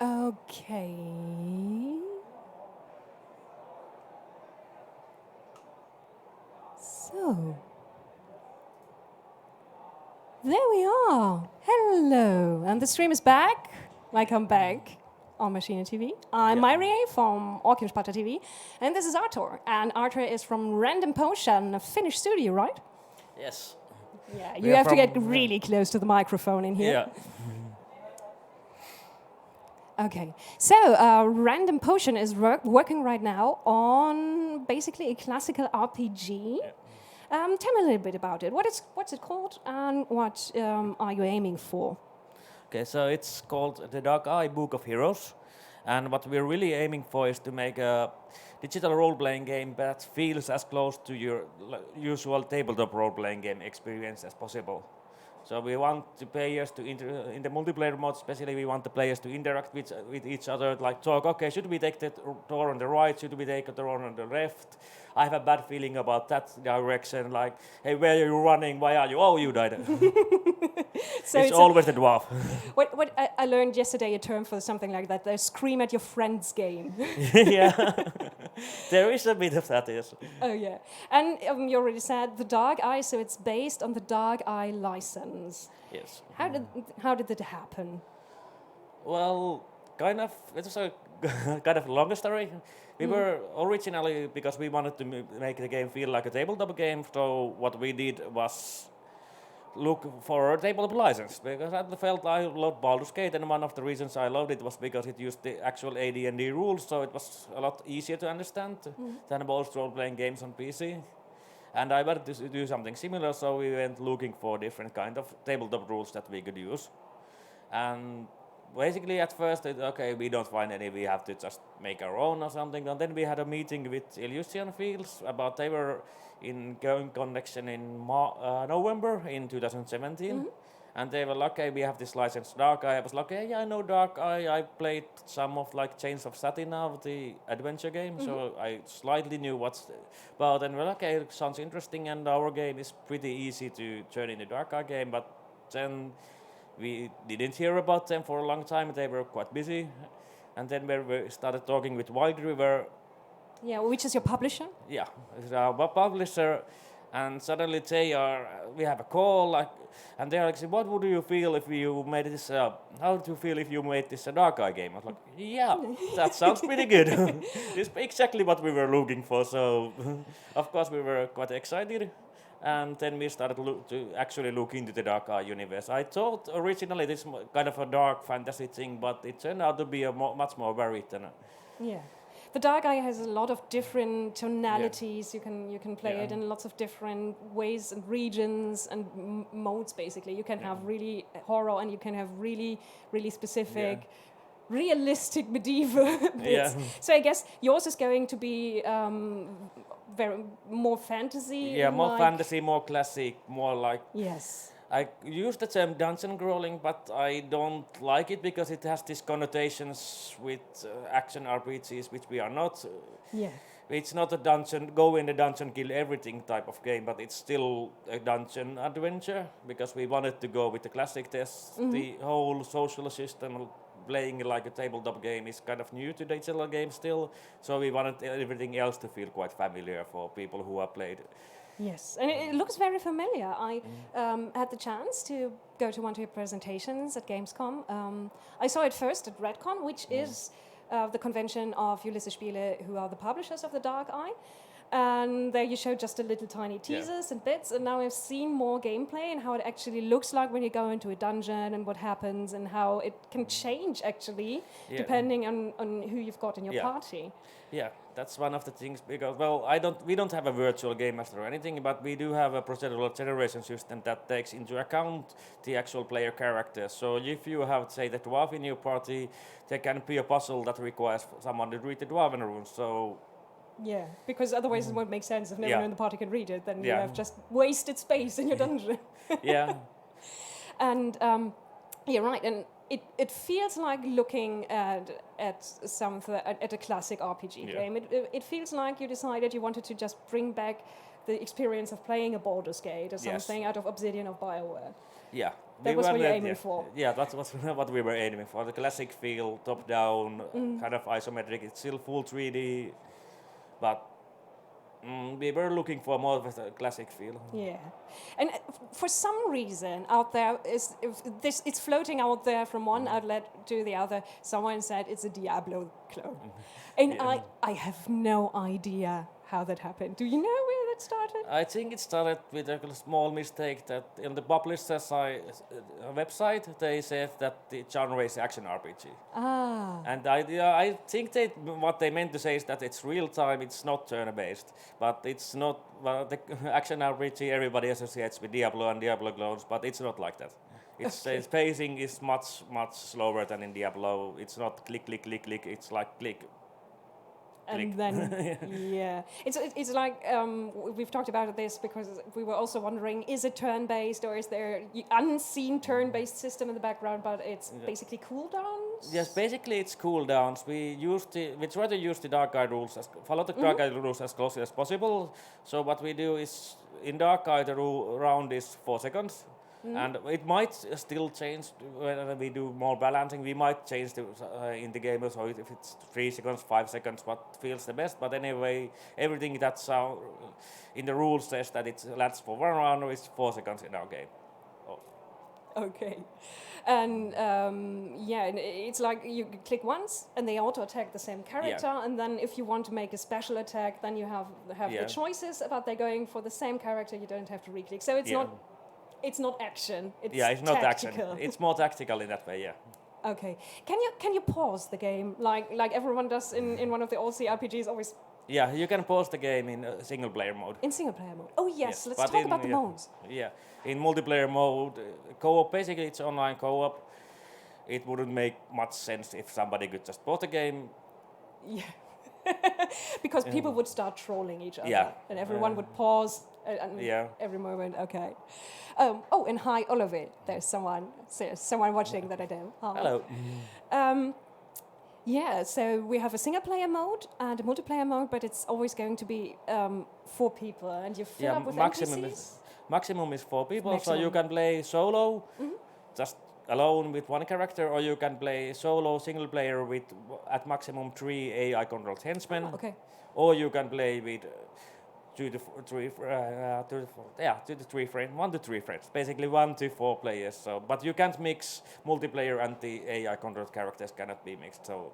Okay. So, there we are. Hello. And the stream is back. Welcome back on Machine TV. I'm Mháire from Orkinsparta TV. And this is Arto. And Arto is from Random Potion, a Finnish studio, right? Yes. Yeah, you have to get really close to the microphone in here. Yeah. Okay, so Random Potion is working right now on basically a classical RPG. Tell me a little bit about it. What's it called, and what are you aiming for? Okay, so it's called The Dark Eye Book of Heroes, and what we're really aiming for is to make a digital role-playing game that feels as close to your usual tabletop role-playing game experience as possible. So we want the players to in the multiplayer mode, especially we want the players to interact with each other, like talk. Okay, should we take the door on the right? Should we take the door on the left? I have a bad feeling about that direction. Like, hey, where are you running? Why are you? Oh, you died. So it's always the dwarf. What I learned yesterday a term for something like that. The scream at your friends game. Yeah, there is a bit of that, yes. Oh yeah, and you already said the Dark Eye, so it's based on the Dark Eye license. Yes. How did that happen? Well, kind of. It was a kind of long story. We were originally, because we wanted to make the game feel like a tabletop game, so what we did was look for a tabletop license, because I felt I loved Baldur's Gate, and one of the reasons I loved it was because it used the actual AD&D rules, so it was a lot easier to understand than most role-playing games on PC. And I wanted to do something similar, so we went looking for different kind of tabletop rules that we could use. And basically at first, we don't find any, we have to just make our own or something. And then we had a meeting with Elysian Fields about, they were in Going Connection in November in 2017. And they were like, okay, we have this license Dark Eye. I was like, yeah, I know Dark Eye. I played some of like Chains of Satina, the adventure game, so I slightly knew what's about. And we're like, okay, it sounds interesting, and our game is pretty easy to turn into Dark Eye game. But then we didn't hear about them for a long time. They were quite busy. And then we started talking with Wild River. Yeah, which is your publisher? Yeah, it's our publisher. And suddenly we have a call, like, and they're like, what would you feel if you made this, how do you feel if you made this a Dark Eye game? I was like, yeah, that sounds pretty good. It's exactly what we were looking for, so of course we were quite excited. And then we started to actually look into the Dark Eye universe. I thought originally this kind of a dark fantasy thing, but it turned out to be much more varied than. Yeah. The Dark Eye has a lot of different tonalities. You can play it in lots of different ways and regions and modes. Basically, you can have really horror, and you can have really specific, realistic medieval bits. So I guess yours is going to be very more fantasy. Yeah, more fantasy, more classic, more like. Yes. I use the term dungeon crawling, but I don't like it because it has these connotations with action RPGs, which we are not. Yeah. It's not a dungeon, go in the dungeon, kill everything type of game, but it's still a dungeon adventure, because we wanted to go with the classic test. The whole social system, playing like a tabletop game, is kind of new to digital games still, so we wanted everything else to feel quite familiar for people who have played. Yes, and it looks very familiar. I had the chance to go to one of your presentations at Gamescom. I saw it first at Redcon, which is the convention of Ulysses Spiele, who are the publishers of the Dark Eye. And there you showed just a little tiny teasers and bits, and now I've seen more gameplay and how it actually looks like when you go into a dungeon and what happens and how it can change actually depending on who you've got in your party. Yeah, that's one of the things, because we don't have a virtual game master or anything, but we do have a procedural generation system that takes into account the actual player characters. So if you have, say, the dwarf in your party, there can be a puzzle that requires someone to read the dwarven runes. So. Yeah, because otherwise it won't make sense if no one in the party can read it. Then you have just wasted space in your dungeon. Yeah. And you're right, and it feels like looking at a classic RPG game. It feels like you decided you wanted to just bring back the experience of playing a Baldur's Gate or something out of Obsidian of BioWare. Yeah, That was what you're aiming for. Yeah, that's what we were aiming for. The classic feel, top-down, kind of isometric. It's still full 3D, but we were looking for more of a classic feel. Yeah, and for some reason out there it's floating out there from one outlet to the other. Someone said it's a Diablo clone, and I have no idea how that happened. Do you know where that started? I think it started with a small mistake that in the publisher's website they said that the genre is action RPG. And I think what they meant to say is that it's real time, it's not turn-based, but it's not the action RPG everybody associates with Diablo and Diablo clones, but it's not like that. Its pacing is much slower than in Diablo. It's not click click click click. It's like click. And then, yeah, it's like we've talked about this because we were also wondering: is it turn-based or is there unseen turn-based system in the background? But it's basically cooldowns. Yes, basically it's cooldowns. We try to use the Dark Eye rules, follow the Dark Eye rules as closely as possible. So what we do is in Dark Eye the round is 4 seconds. And it might still change when we do more balancing. We might change in the game, so if it's 3 seconds, 5 seconds, what feels the best. But anyway, everything that's in the rules says that it lasts for 1 round or it's 4 seconds in our game. Okay, and and it's like you click once and they auto attack the same character, and then if you want to make a special attack, then you have the choices about they're going for the same character. You don't have to re-click, so it's not. It's not action. It's not tactical. action. It's more tactical in that way. Yeah. Okay. Can you pause the game like everyone does in one of the old CRPGs always? Yeah, you can pause the game in single player mode. In single player mode. Oh yes. Let's talk about the modes. Yeah. In multiplayer mode, co-op. Basically, it's online co-op. It wouldn't make much sense if somebody could just pause the game. Yeah. Because people would start trolling each other, and everyone would pause every moment. Okay. And hi, Oliver. There's someone watching that I know. Hi. Hello. So we have a single-player mode and a multiplayer mode, but it's always going to be 4 people, and you fill up with NPCs. Maximum is 4 people, so you can play solo, just alone with 1 character, or you can play solo single player with at maximum 3 AI controlled henchmen. Or you can play with 2 to 3 friends, 1 to 3 friends, basically 1 to 4 players. So, but you can't mix multiplayer and the AI controlled characters cannot be mixed. So.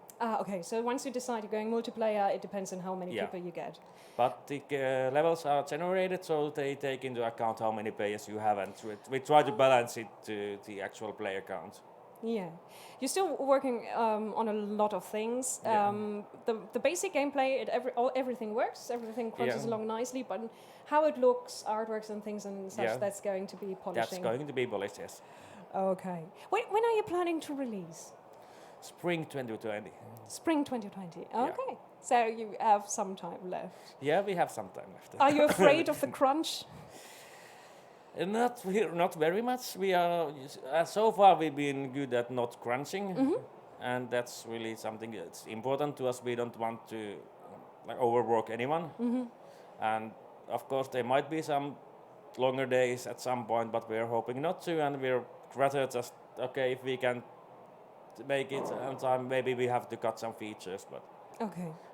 So once you decide you're going multiplayer, it depends on how many people you get. But the levels are generated, so they take into account how many players you have, and we try to balance it to the actual player count. Yeah, you're still working on a lot of things. The basic gameplay, everything works, everything crunches along nicely, but how it looks, artworks and things and such, that's going to be polishing. That's going to be polished, yes. Okay. When are you planning to release? Spring 2020. Spring 2020. Okay. So you have some time left. Yeah, we have some time left. Are you afraid of the crunch? Not very much. We are so far we've been good at not crunching, and that's really something that's important to us. We don't want to overwork anyone, and of course there might be some longer days at some point, but we're hoping not to, and we're rather just if we can make it on time, maybe we have to cut some features, but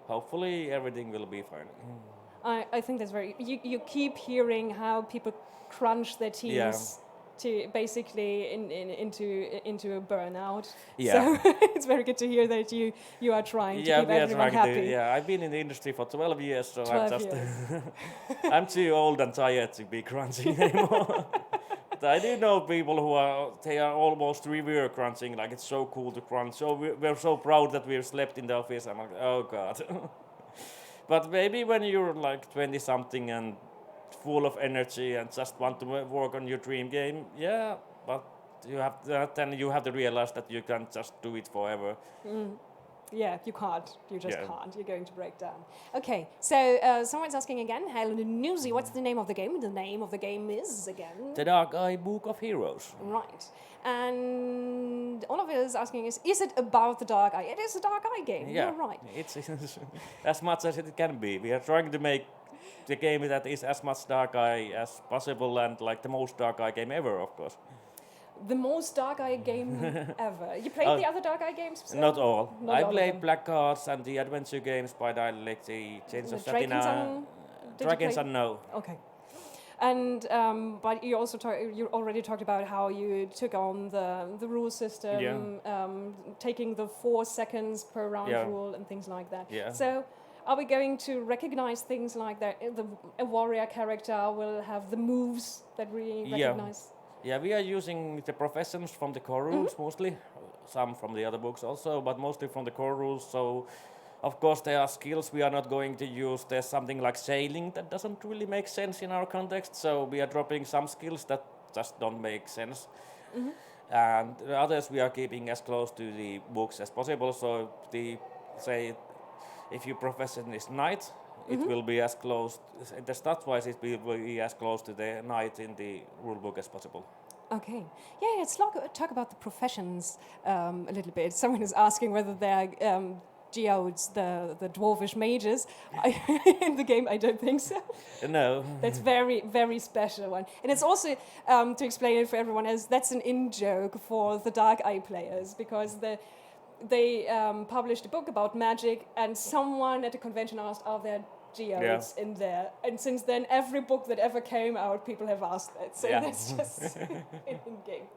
hopefully everything will be fine. I think that's very. You keep hearing how people crunch their teams to basically into a burnout. Yeah. So it's very good to hear that you are trying to keep everyone happy. I've been in the industry for 12 years, so I'm too old and tired to be crunching anymore. But I do know people who are almost revere crunching, like it's so cool to crunch. So we're so proud that we've slept in the office. I'm like, oh God. But maybe when you're like 20 something and full of energy and just want to work on your dream game, but you have to realize that you can't just do it forever. Yeah, you can't. You just can't. You're going to break down. Okay, so someone's asking again, hello Newsy, what's the name of the game? The name of the game is, again... The Dark Eye Book of Heroes. Right. And Oliver is asking, is it about the Dark Eye? It is a Dark Eye game, you're right. It's as much as it can be. We are trying to make the game that is as much Dark Eye as possible, and like the most Dark Eye game ever, of course. the most Dark Eye game ever. You played the other Dark Eye games? So? Not all. Not I all of played them. Black Cards and the adventure games, but I like the Chains The of Dragon's Satina. Son, did you Dragon's play? Son, no. Okay. And but you also you already talked about how you took on the rule system, taking the 4 seconds per round rule and things like that. Yeah. So, are we going to recognize things like that? A warrior character will have the moves that we recognize. Yeah, we are using the professions from the core rules mostly, some from the other books also, but mostly from the core rules. So, of course, there are skills we are not going to use. There's something like sailing that doesn't really make sense in our context, so we are dropping some skills that just don't make sense. And the others we are keeping as close to the books as possible. So, if your profession is knight, it will be as close, the stats-wise, it will be as close to the knight in the rulebook as possible. Okay. Yeah, let's talk about the professions a little bit. Someone is asking whether they're geodes, the dwarvish mages. In the game, I don't think so. No. That's very, very special one. And it's also, to explain it for everyone else, that's an in-joke for the Dark Eye players, because they published a book about magic, and someone at the convention asked, are there geodes in there? And since then, every book that ever came out, people have asked that. So that's just in-game.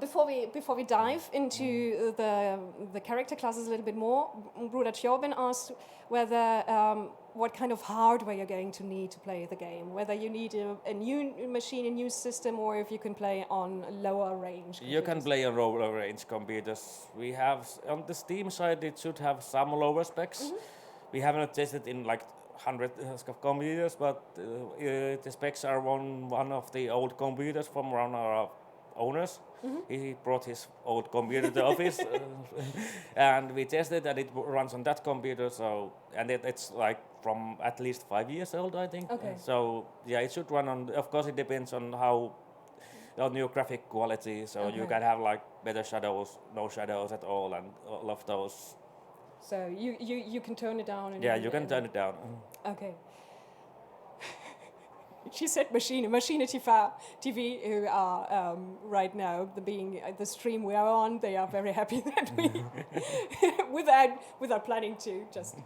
Before we dive into the character classes a little bit more, Bruder Tjorben asked whether what kind of hardware you're going to need to play the game, whether you need a new machine, a new system, or if you can play on lower range computers. You can play on lower range computers. We have, on the Steam side, it should have some lower specs. We haven't tested in like hundreds of computers, but the specs are one of the old computers from one of our owners. He brought his old computer to the office, and we tested, and it runs on that computer. So, and it's like from at least 5 years old, I think. Okay. So yeah, it should run on. Of course, it depends on on your graphic quality. So you can have like better shadows, no shadows at all, and all of those. So you can turn it down. You can turn it down. Okay. She said Machine TV, who are right now the stream we are on. They are very happy that we, without planning to, just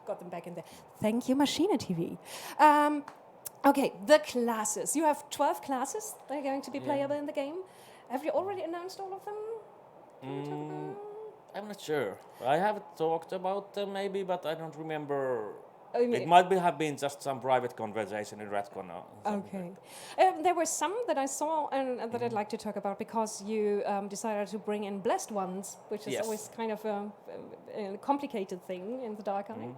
got them back in there. Thank you, Machine TV. Okay, the classes. You have 12 classes that are going to be playable in the game. Have you already announced all of them? I'm not sure. I have talked about them maybe, but I don't remember. It might have been just some private conversation in Redcon. Okay. There were some that I saw and that I'd like to talk about, because you decided to bring in Blessed Ones, which is always kind of a complicated thing in the Dark Eye.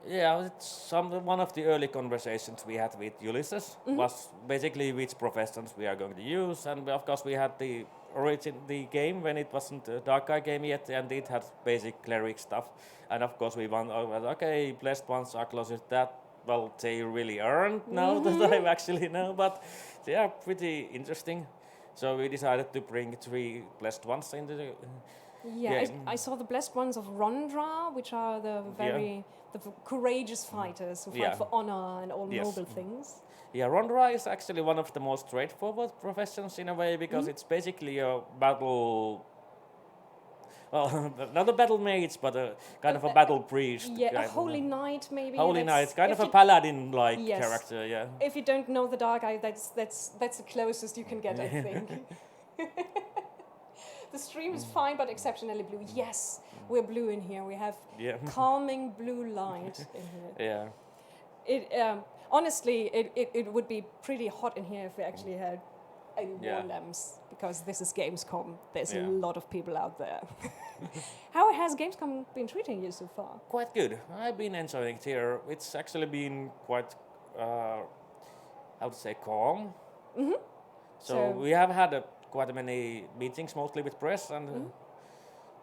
Yeah, it's one of the early conversations we had with Ulysses was basically which professions we are going to use, and of course we had the game when it wasn't a Dark Eye game yet, and it had basic cleric stuff, and of course we went okay, Blessed Ones are closer to that. Well, they really aren't now that I actually know, but they are pretty interesting. So we decided to bring 3 Blessed Ones into the game. I saw the Blessed Ones of Rondra, which are the courageous fighters who fight for honor and all noble things. Yeah, Rondra is actually one of the most straightforward professions in a way, because it's basically a battle. Well, not a battle mage, but a kind of a battle priest. Yeah, a holy knight maybe. Holy knight, kind of a paladin-like character. Yeah. If you don't know the Dark Eye, that's the closest you can get, I think. The stream is fine, but exceptionally blue. Yes, we're blue in here. We have calming blue light in here. Yeah. Honestly, it would be pretty hot in here if we actually had more lamps, because this is Gamescom. There's a lot of people out there. How has Gamescom been treating you so far? Quite good. I've been enjoying it here. It's actually been quite, how to say, calm. So we have had quite many meetings, mostly with press, and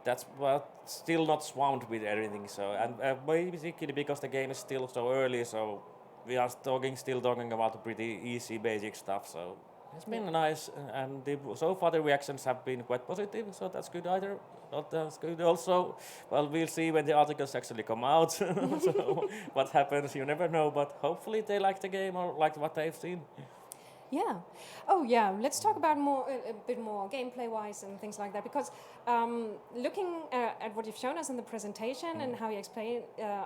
that's still not swamped with everything. So, and basically because the game is still so early, so we are still talking about pretty easy basic stuff. So it's been nice, and so far the reactions have been quite positive. So that's good either. Not that's good also. Well, we'll see when the articles actually come out. So what happens, you never know. But hopefully they like the game or like what they've seen. Yeah. Oh, yeah. Let's talk about a bit more gameplay-wise and things like that. Because looking at what you've shown us in the presentation and how you explain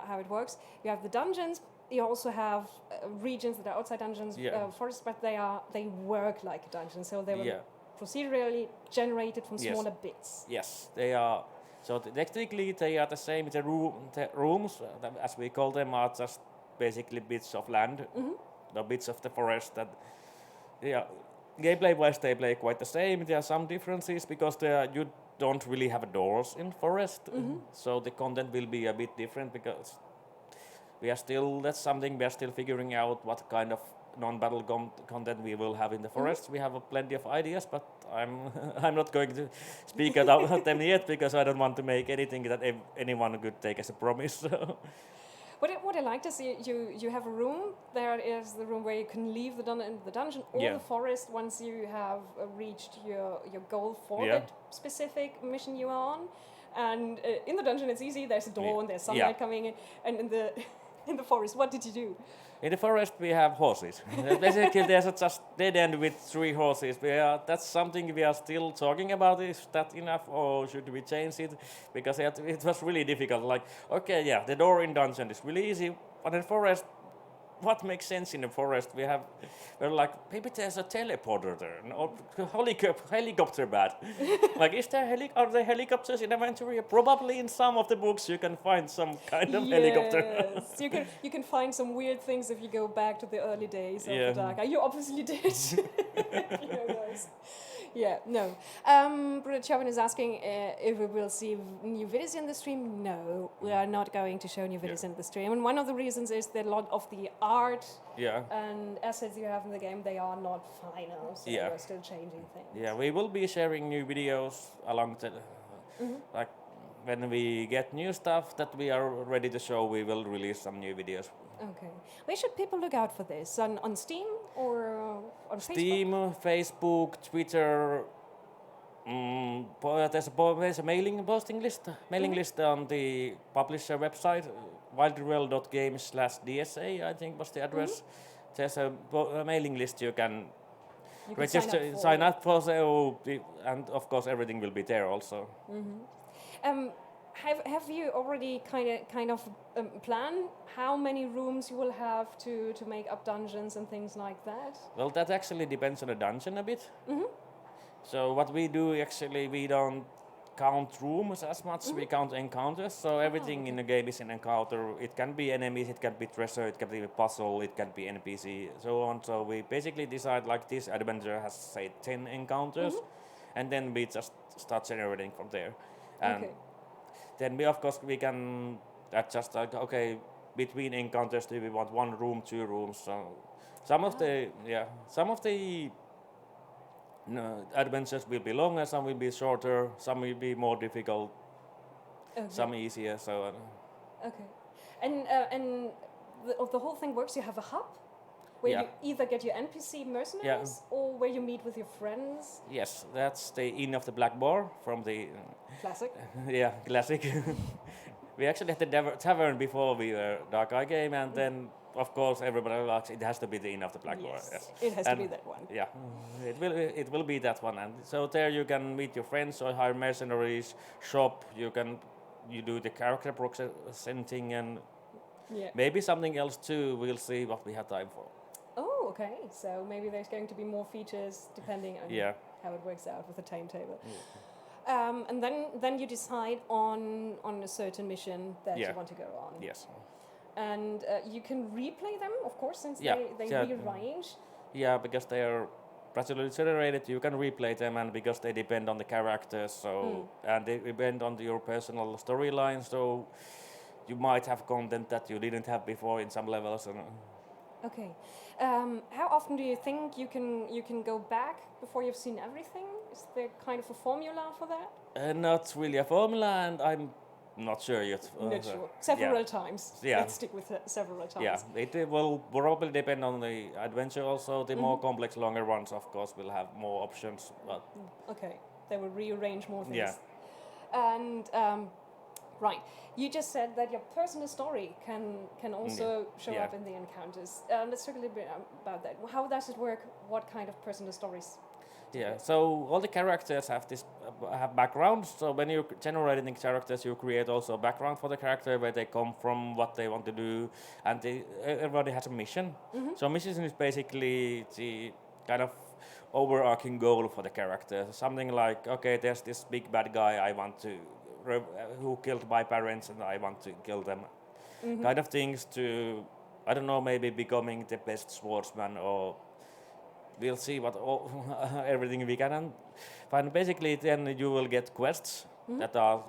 how it works, you have the dungeons. You also have regions that are outside dungeons, Yeah. forests, but they work like a dungeon. So they were Yeah. procedurally generated from Yes. smaller bits. Yes, they are. So technically, they are the same. The rooms, as we call them, are just basically bits of land, the bits of the forest. That, yeah, gameplay-wise, they play quite the same. There are some differences because you don't really have doors in forest, so the content will be a bit different because we are still. That's something we are still figuring out what kind of non-battle content we will have in the forest. We have plenty of ideas, but I'm I'm not going to speak about them yet because I don't want to make anything that anyone could take as a promise. What I liked is you have a room. There is the room where you can leave the dungeon or Yeah. the forest once you have reached your goal for Yeah. that specific mission you are on. And in the dungeon, it's easy. There's a door Yeah. and there's sunlight Yeah. coming in. And in the in the forest, what did you do? In the forest, we have horses. Basically, there's just dead end with 3 horses. That's something we are still talking about. Is that enough, or should we change it? Because it was really difficult. Like, okay, yeah, the door in dungeon is really easy, but in forest, what makes sense in the forest? We're like, maybe there's a teleporter there, or helicopter bad. Like, are there helicopters in Aventuria? Probably in some of the books you can find some kind of helicopter. Yes, you can find some weird things if you go back to the early days of Yeah. the Dark Eye. You obviously did. You know those. Yeah, no. Brother Chauvin is asking if we will see new videos in the stream. No, we are not going to show new videos in the stream. And one of the reasons is that a lot of the art Yeah. and assets you have in the game, they are not final, so Yeah. we're still changing things. Yeah, we will be sharing new videos along the like when we get new stuff that we are ready to show, we will release some new videos. Okay. Where should people look out for this? On Steam or on Facebook? Steam, Facebook, Twitter. There's a mailing list on the publisher website, wildreal.games/DSA, I think was the address. There's a mailing list you can You can register, sign up for, and of course everything will be there also. Have you already kind of planned how many rooms you will have to make up dungeons and things like that? Well, that actually depends on the dungeon a bit. So what we do actually, we don't count rooms as much, we count encounters. So everything in the game is an encounter. It can be enemies, it can be treasure, it can be a puzzle, it can be NPC, so on. So we basically decide like this adventure has say 10 encounters, and then we just start generating from there. And Okay. then we can adjust like, okay, between encounters do we want 1 room, 2 rooms. So some of the adventures will be longer, some will be shorter, some will be more difficult, Okay. some easier. So Okay. And the whole thing works. You have a hub where Yeah. you either get your NPC mercenaries or where you meet with your friends. yes, that's the Inn of the Black Boar from the Classic. classic. We actually had the tavern before we were Dark Eye game, and then of course everybody likes it has to be the Inn of the Black Boar. Yes. It has to And be that one. Yeah, it will be that one, and so there you can meet your friends or hire mercenaries, shop. You do the character presenting and Yeah. maybe something else too. We'll see what we have time for. Oh, okay. So maybe there's going to be more features depending on Yeah. how it works out with the timetable. And then you decide on a certain mission that Yeah. you want to go on. Yes. And you can replay them, of course, since Yeah. they Yeah. rearrange. Yeah, because they are procedurally generated, you can replay them, and because they depend on the characters, so and they depend on your personal storyline, so you might have content that you didn't have before in some levels. And, Okay. How often do you think you can go back before you've seen everything? Is there kind of a formula for that? not really a formula, and I'm not sure yet. Not sure. Several times. Yeah. Let's stick with several times. Yeah, it will probably depend on the adventure also. The more complex, longer ones, of course, will have more options. But Okay. They will rearrange more things. Yeah. And Right. You just said that your personal story can also show Yeah. up in the encounters. Let's talk a little bit about that. How does it work? What kind of personal stories? Yeah, so all the characters have this have backgrounds. So when you're generating the characters, you create also a background for the character, where they come from, what they want to do, and everybody has a mission. So mission is basically the kind of overarching goal for the character. Something like, okay, there's this big bad guy I want to who killed my parents, and I want to kill them. Kind of things to, I don't know, maybe becoming the best swordsman, or we'll see what all, everything we can find. Basically, then you will get quests that are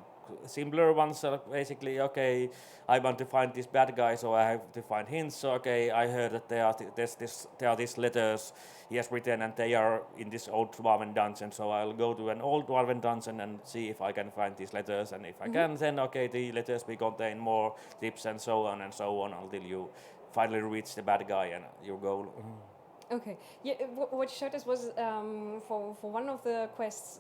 simpler ones. Are basically, okay, I want to find this bad guy, so I have to find hints. So, okay, I heard that there are these letters he has written, and they are in this old dwarven dungeon. So I'll go to an old dwarven dungeon and see if I can find these letters. And if I can, then okay, the letters will contain more tips and so on until you finally reach the bad guy and your goal. Okay. Yeah. What you showed us was for one of the quests,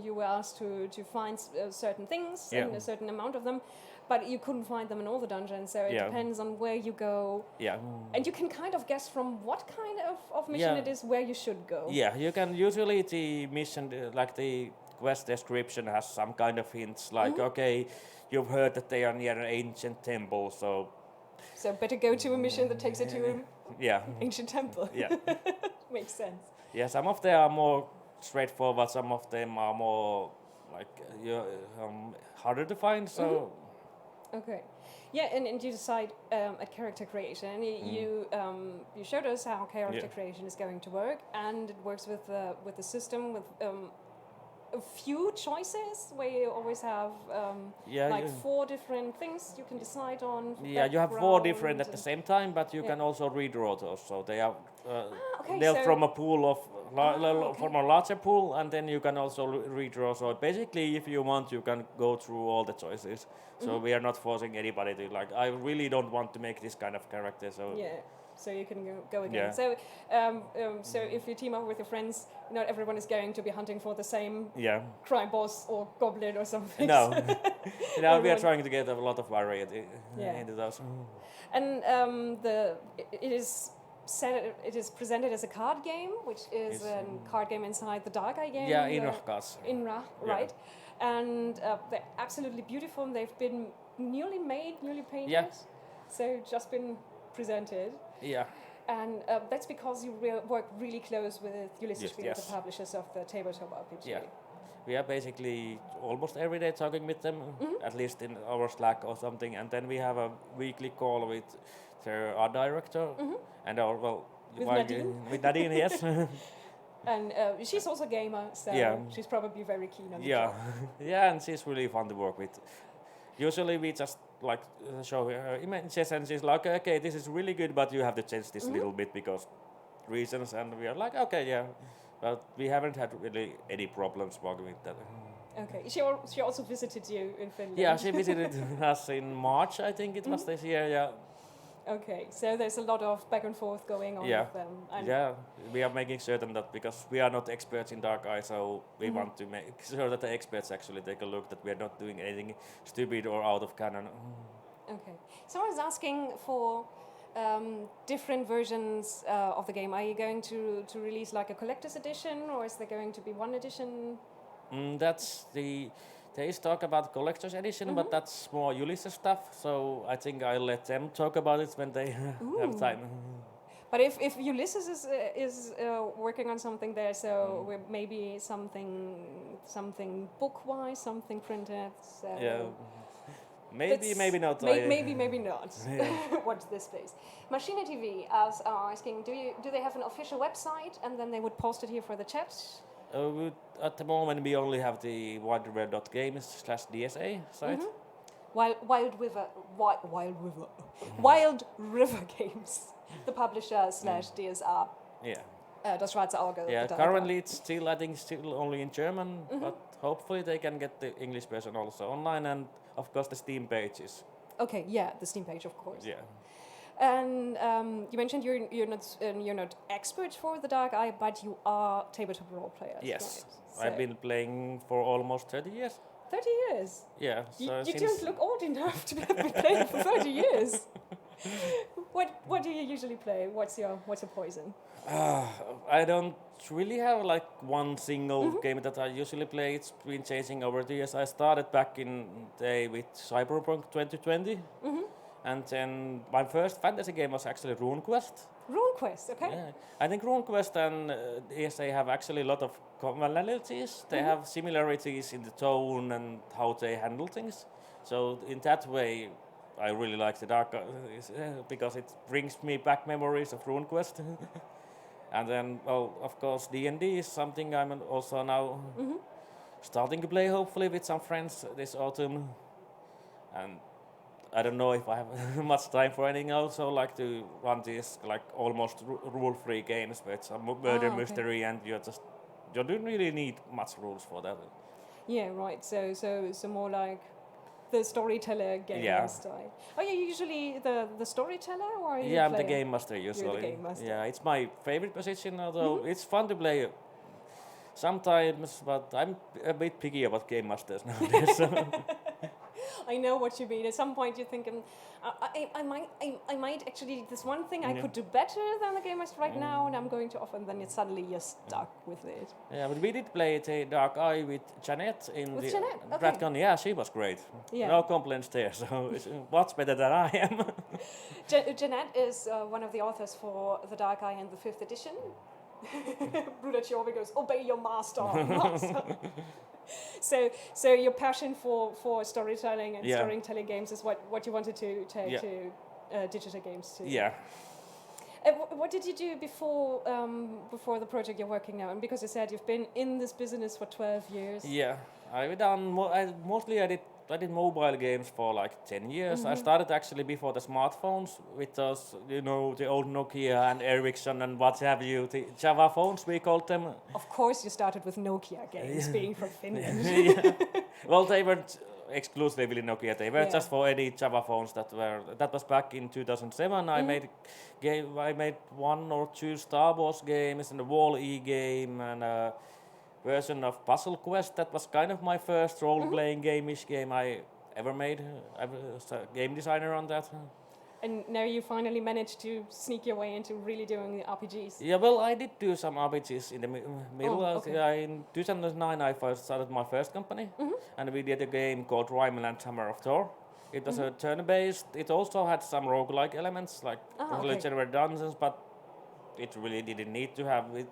you were asked to find certain things and a certain amount of them, but you couldn't find them in all the dungeons. So it depends on where you go. Yeah. And you can kind of guess from what kind of mission it is where you should go. Yeah, you can usually the mission like the quest description has some kind of hints like okay, you've heard that they are near an ancient temple, so better go to a mission that takes you to an yeah. ancient temple. Yeah. Makes sense. Yeah, some of them are more straightforward, some of them are more like harder to find, so Okay. Yeah, and you decide at character creation. You showed us how character creation is going to work, and it works with the system with a few choices where you always have like 4 different things you can decide on. Yeah, you have 4 different at the same time, but you can also redraw those. So they are they're from a pool of from a larger pool, and then you can also redraw. So basically, if you want, you can go through all the choices. So we are not forcing anybody to like. I really don't want to make this kind of character. So yeah. So you can go again. Yeah. So, so if you team up with your friends, not everyone is going to be hunting for the same crime boss or goblin or something. No, we are trying to get a lot of variety into those. And it is presented as a card game, which is a card game inside the Dark Eye game. Yeah, in cards. In right? And they're absolutely beautiful. And they've been newly made, newly painted. Yeah. So just been presented. Yeah. And that's because you work really close with Ulysses, the publishers of the tabletop RPG. Yeah. We are basically almost every day talking with them, at least in our Slack or something, and then we have a weekly call with their art director and our with Nadine. With Nadine, yes. And she's also a gamer, so she's probably very keen on the job. Yeah, and she's really fun to work with. Usually we just like show her images, and she's like, okay, this is really good, but you have to change this little bit because reasons, and we are like, okay, yeah, but we haven't had really any problems working with that. Okay, she also visited you in Finland. Yeah, she visited us in March, I think it was this year. Yeah. Okay, so there's a lot of back and forth going on with them. And we are making certain that because we are not experts in Dark Eye, so we want to make sure that the experts actually take a look, that we are not doing anything stupid or out of canon. Okay, so I was asking for different versions of the game. Are you going to release like a collector's edition, or is there going to be one edition? There is talk about collector's edition, but that's more Ulysses stuff. So I think I'll let them talk about it when they have time. But if Ulysses is working on something there, so maybe something book-wise, something printed. So yeah. Maybe not. Maybe not. Watch this space. Machine TV are asking, do they have an official website, and then they would post it here for the chat? At the moment, we only have the wildriver.games/DSA site. Wild River Games, the publisher /DSR. Yeah. Das Schwarze Auge. Yeah. Currently, it's still only in German, but hopefully they can get the English version also online, and of course the Steam pages. Okay. Yeah, the Steam page, of course. Yeah. And you mentioned you're not experts for the Dark Eye, but you are tabletop role players. Yes, right? So I've been playing for almost 30 years. 30 years. Yeah. You So don't since look old enough to have been playing for 30 years. What do you usually play? What's your poison? I don't really have like one single game that I usually play. It's been changing over the years. I started back in the day with Cyberpunk 2020. And then my first fantasy game was actually RuneQuest. RuneQuest, okay. Yeah. I think RuneQuest and ESA have actually a lot of commonalities. They have similarities in the tone and how they handle things. So in that way, I really like the Dark because it brings me back memories of RuneQuest. And then, well, of course, D&D is something I'm also now starting to play, hopefully, with some friends this autumn. And I don't know if I have much time for anything else. So like to run these like almost rule-free games with some murder mystery, and you don't really need much rules for that. Yeah, right. So more like the storyteller game style. Are you usually the storyteller, or are you? Yeah, I'm the game master usually. You're the game master. Yeah, it's my favorite position. Although it's fun to play sometimes, but I'm a bit picky about game masters nowadays. I know what you mean. At some point, you're thinking, I might actually. There's one thing I could do better than the game master right now, and I'm going to offer. And then suddenly you're stuck with it. Yeah, but we did play the Dark Eye with Jeanette in With the Jeanette? Okay. Dreadcon. Yeah, she was great. Yeah. No complaints there. So it's much better than I am. Jeanette is one of the authors for The Dark Eye and the 5th edition. Brudaciovi goes, obey your master. So your passion for storytelling and storytelling games is what you wanted to take to digital games too. Yeah. What did you do before the project you're working now? And because you said you've been in this business for 12 years. Yeah, I've done I did mobile games for like 10 years. I started actually before the smartphones with those, the old Nokia and Ericsson and what have you, the Java phones we called them. Of course, you started with Nokia games, being from Finland. Well, they weren't exclusively Nokia. They were just for any Java phones that was back in 2007. I made 1 or 2 Star Wars games and a Wall-E game and a version of Puzzle Quest. That was kind of my first role-playing game-ish game I ever made. I was a game designer on that. And now you finally managed to sneak your way into really doing the RPGs. Yeah, well, I did do some RPGs in the middle. In 2009, I first started my first company, and we did a game called Rhymeland Hammer of Thor. It was a turn-based. It also had some roguelike elements, like generated dungeons, but it really didn't need to have it.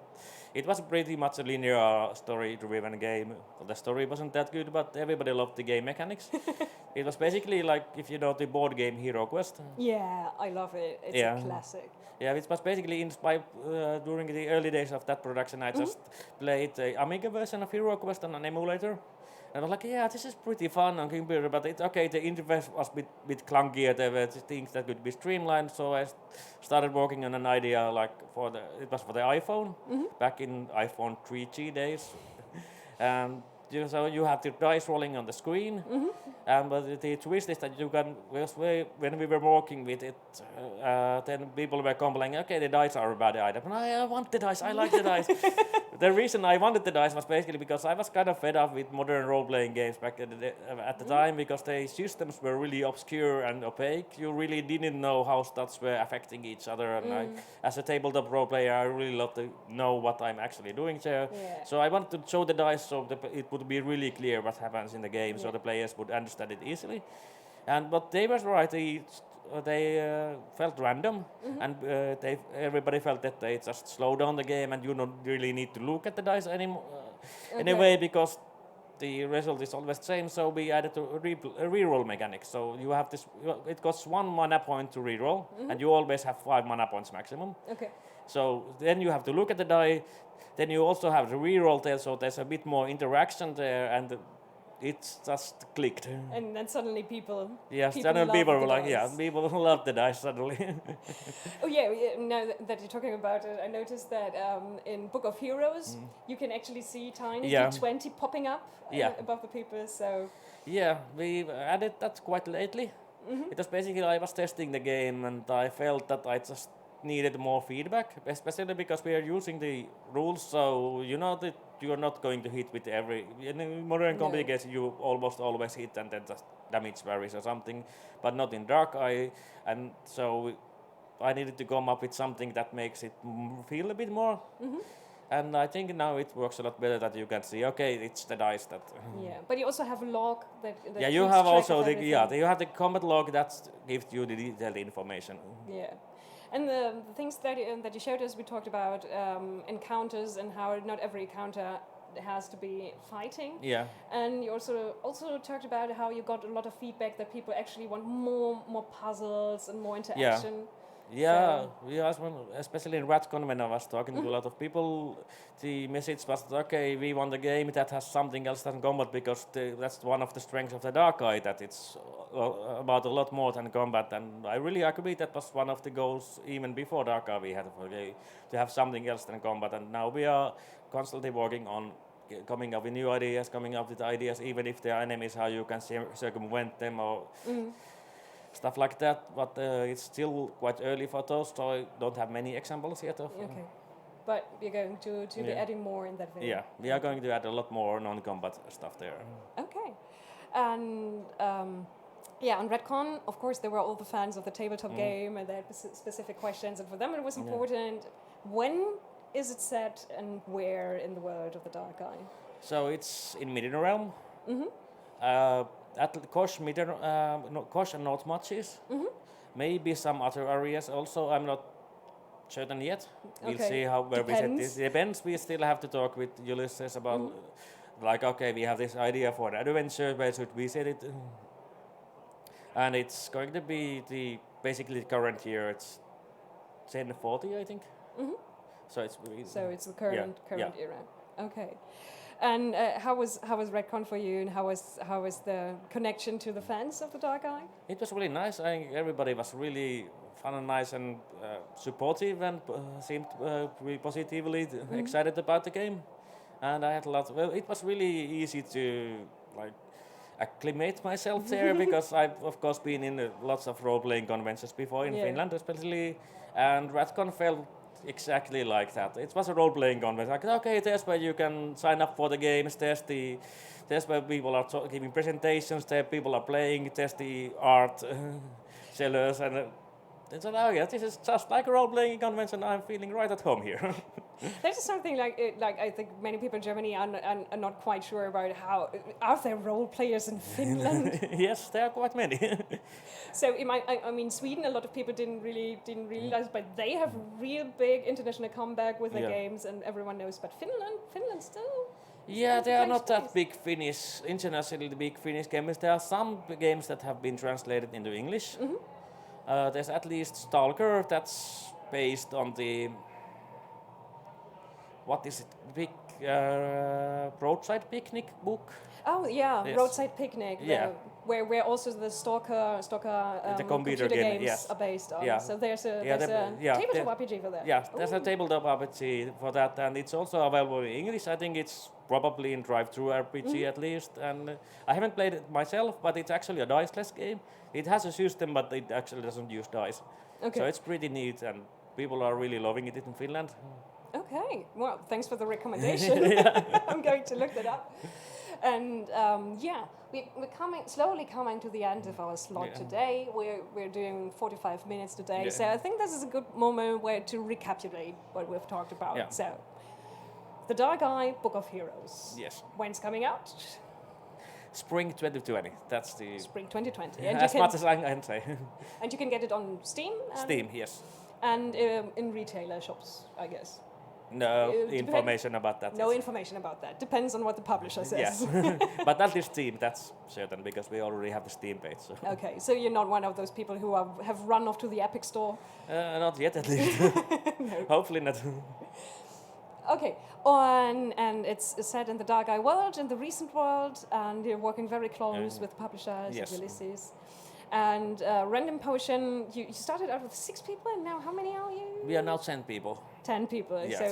It was pretty much a linear story-driven game. The story wasn't that good, but everybody loved the game mechanics. It was basically like, if you know the board game Hero Quest. Yeah, I love it. It's a classic. Yeah, it was basically inspired during the early days of that production. I just played the Amiga version of Hero Quest on an emulator. And I was like, yeah, this is pretty fun on computer, but the interface was a bit clunkier. There were things that could be streamlined, so I started working on an idea like it was for the iPhone, back in iPhone 3G days. And so you have the dice rolling on the screen, but the twist is that you can, when we were working with it, then people were complaining, okay, the dice are a bad item. And I want the dice, I like the dice. The reason I wanted the dice was basically because I was kind of fed up with modern role-playing games back at the time, because the systems were really obscure and opaque. You really didn't know how stats were affecting each other. And as a tabletop role player, I really love to know what I'm actually doing there. Yeah. So I wanted to show the dice so it would be really clear what happens in the game, so the players would understand it easily. But they were right. They felt random, and everybody felt that they just slow down the game, and you don't really need to look at the dice anymore. Anyway, because the result is always the same, so we added a reroll mechanic. So you have this. It costs 1 mana point to reroll, and you always have 5 mana points maximum. Okay. So then you have to look at the die. Then you also have the reroll there, so there's a bit more interaction there, and it's just clicked. And then suddenly people were like, people love the dice suddenly. Now that you're talking about it, I noticed that in Book of Heroes, you can actually see tiny D20 popping up above the people. So yeah, we added that quite lately. It was basically, I was testing the game and I felt that I just needed more feedback, especially because we are using the rules, so you're not going to hit with every. In modern combat games, you almost always hit, and then just damage varies or something, but not in Dark Eye. And so I needed to come up with something that makes it feel a bit more. And I think now it works a lot better that you can see, okay, it's the dice that. Yeah, but you also have a log that Yeah, you keeps have track also of the everything. you have the combat log that gives you the detailed information. Yeah, and the things that you showed us, we talked about encounters and how not every encounter has to be fighting. Yeah. And you also talked about how you got a lot of feedback that people actually want more puzzles and more interaction. Yeah, especially in RatCon when I was talking to a lot of people, the message was that, okay, we want a game that has something else than combat because that's one of the strengths of the Dark Eye, that it's about a lot more than combat. And I really agree that was one of the goals even before Dark Eye we had to have something else than combat. And now we are constantly working on coming up with new ideas, coming up with ideas, even if they are enemies, how you can circumvent them or stuff like that, but it's still quite early for those, so I don't have many examples yet of. Okay, but you're going to be adding more in that video. Yeah, we are going to add a lot more non-combat stuff there. Okay, and on RedCon, of course, there were all the fans of the tabletop game, and they had specific questions, and for them it was important. When is it set, and where in the world of the Dark Eye? So it's in Midden Realm. At Kosh, Kosh and North Matches. Maybe some other areas also. I'm not certain yet. We'll see where we set this. Depends. We still have to talk with Ulysses about, like, okay, we have this idea for the adventure. Where should we set it? And it's going to be basically the current year. It's 1040, I think. So it's the current era. Okay. And how was RedCon for you, and how was the connection to the fans of the Dark Eye? It was really nice. I think everybody was really fun and nice and supportive, and seemed really positively excited about the game. And I had a lot. Well, it was really easy to acclimate myself there because I've of course been in lots of role-playing conventions before in Finland, especially, and RedCon felt exactly like that. It was a role-playing convention. Like, okay, there's where you can sign up for the games. There's where people are giving presentations. There people are playing. There's the art sellers, and it's this is just like a role-playing convention. I'm feeling right at home here. There's something like I think many people in Germany are not quite sure about how are there role players in Finland. Yes, there are quite many. So I mean Sweden, a lot of people didn't realize, but they have real big international comeback with their games, and everyone knows. But Finland still. Yeah, they are not that big internationally big Finnish games. There are some games that have been translated into English. There's at least Stalker that's based on the. What is it? Big Roadside Picnic book? Oh yeah, yes. Roadside Picnic. Yeah. Where also the Stalker the computer game, games are based on. Yeah. So there's a tabletop RPG for that. Yeah, there's a tabletop RPG for that, and it's also available in English. I think it's probably in drive-thru RPG at least, and I haven't played it myself, but it's actually a dice-less game. It has a system, but it actually doesn't use dice. Okay. So it's pretty neat, and people are really loving it in Finland. Okay, well, thanks for the recommendation. I'm going to look that up. And we're slowly coming to the end of our slot today. We're doing 45 minutes today, so I think this is a good moment where to recapitulate what we've talked about. Yeah. So, The Dark Eye, Book of Heroes. Yes. When's coming out? Spring 2020. That's the Spring 2020. And as much as I can say. And you can get it on Steam. Steam, yes. And in retailer shops, I guess. No information about that. No information about that. Depends on what the publisher says. Yes. But that is Steam, that's certain, because we already have the Steam page. So. Okay, so you're not one of those people who have run off to the Epic Store? Not yet, at least. No. Hopefully not. Okay, and it's set in the Dark Eye world, in the recent world, and you're working very close with publishers, Ulysses. And Random Potion, you started out with 6 people, and now how many are you? We are now 10 people. 10 people, yes. So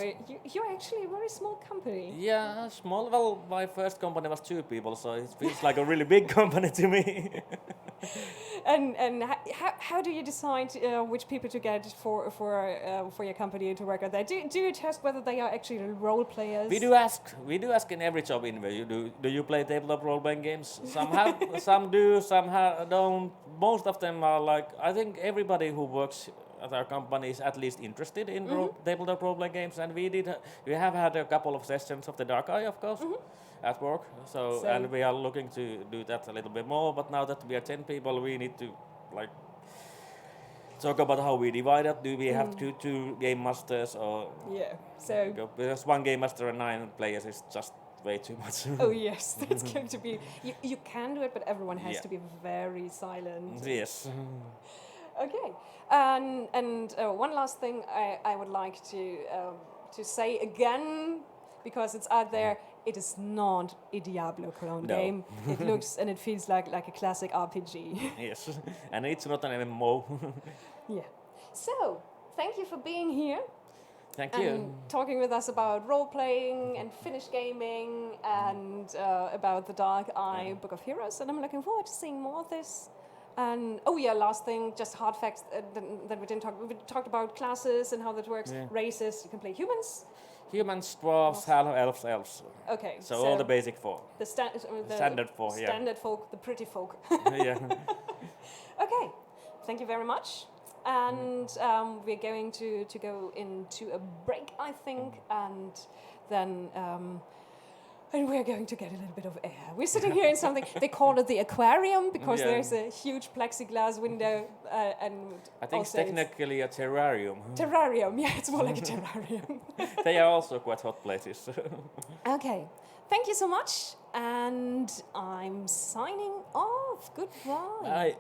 you're actually a very small company. Yeah, small. Well, my first company was 2 people, so it feels like a really big company to me. And how do you decide which people to get for your company to work on that? Do you test whether they are actually role players? We do ask in every job interview. Do you play tabletop role playing games? Some have, some do, some don't. Most of them are like, I think everybody who works at our company is at least interested in tabletop role playing games, and we have had a couple of sessions of the Dark Eye, of course. At work, so and we are looking to do that a little bit more. But now that we are 10 people, we need to like talk about how we divide it. Do we have two game masters or because one game master and 9 players is just way too much. Oh yes, that's going to be. You can do it, but everyone has to be very silent. Yes. Okay, and one last thing I would like to say again, because it's out there. It is not a Diablo clone game. It looks and it feels like a classic RPG. Yes, and it's not an MMO. Yeah. So, thank you for being here. Thank and you. Talking with us about role-playing and Finnish gaming and about the Dark Eye Book of Heroes. And I'm looking forward to seeing more of this. And last thing, just hard facts that we didn't talk. We talked about classes and how that works. Yeah. Races. You can play humans. Humans, dwarves, half elves. Okay. So all the basic 4. The standard 4. Yeah. Standard folk, the pretty folk. Yeah. Okay. Thank you very much. And we're going to go into a break, I think, and then and we're going to get a little bit of air. We're sitting here in something, they call it the aquarium, because there's a huge plexiglass window. And I think it's technically a terrarium. Terrarium, yeah, it's more like a terrarium. They are also quite hot places. Okay, thank you so much, and I'm signing off. Goodbye. Bye.